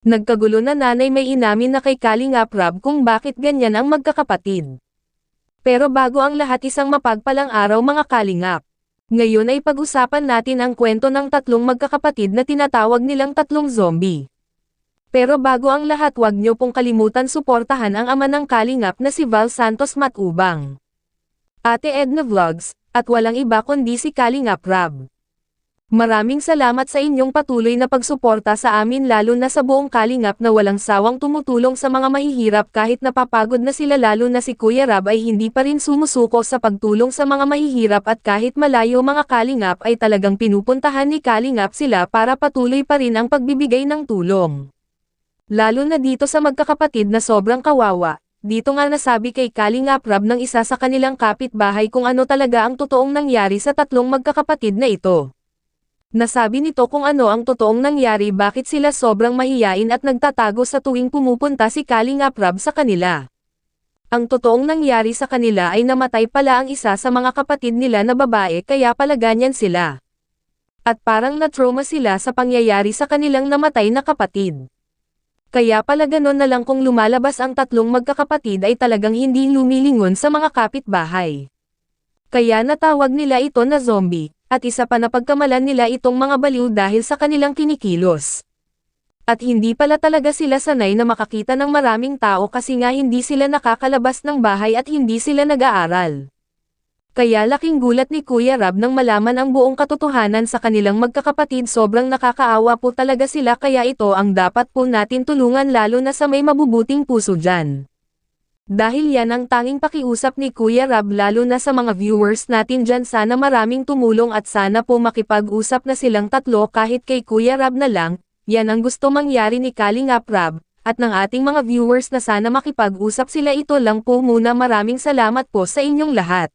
Nagkagulo na nanay may inamin na kay Kalingap Rab kung bakit ganyan ang magkakapatid. Pero bago ang lahat isang mapagpalang araw mga Kalingap. Ngayon ay pag-usapan natin ang kwento ng tatlong magkakapatid na tinatawag nilang tatlong zombie. Pero bago ang lahat wag niyo pong kalimutan suportahan ang ama ng Kalingap na si Val Santos Matubang, Ate Edna Vlogs, at walang iba kundi si Kalingap Rab. Maraming salamat sa inyong patuloy na pagsuporta sa amin lalo na sa buong Kalingap na walang sawang tumutulong sa mga mahihirap kahit napapagod na sila lalo na si Kuya Rab ay hindi pa rin sumusuko sa pagtulong sa mga mahihirap at kahit malayo mga Kalingap ay talagang pinupuntahan ni Kalingap sila para patuloy pa rin ang pagbibigay ng tulong. Lalo na dito sa magkakapatid na sobrang kawawa, dito nga nasabi kay Kalingap Rab ng isa sa kanilang kapitbahay kung ano talaga ang totoong nangyari sa tatlong magkakapatid na ito. Nasabi nito kung ano ang totoong nangyari bakit sila sobrang mahiyain at nagtatago sa tuwing pumupunta si Kalingap Rab sa kanila. Ang totoong nangyari sa kanila ay namatay pala ang isa sa mga kapatid nila na babae kaya pala ganyan sila. At parang na-trauma sila sa pangyayari sa kanilang namatay na kapatid. Kaya pala ganon na lang kung lumalabas ang tatlong magkakapatid ay talagang hindi lumilingon sa mga kapitbahay. Kaya natawag nila ito na zombie. At isa pa na pagkamalan nila itong mga baliw dahil sa kanilang kinikilos. At hindi pala talaga sila sanay na makakita ng maraming tao kasi nga hindi sila nakakalabas ng bahay at hindi sila nag-aaral. Kaya laking gulat ni Kuya Rab nang malaman ang buong katotohanan sa kanilang magkakapatid sobrang nakakaawa po talaga sila kaya ito ang dapat po natin tulungan lalo na sa may mabubuting puso dyan. Dahil yan ang tanging pakiusap ni Kuya Rab lalo na sa mga viewers natin dyan sana maraming tumulong at sana po makipag-usap na silang tatlo kahit kay Kuya Rab na lang, yan ang gusto mangyari ni Kalingap Rab, at ng ating mga viewers na sana makipag-usap sila ito lang po muna maraming salamat po sa inyong lahat.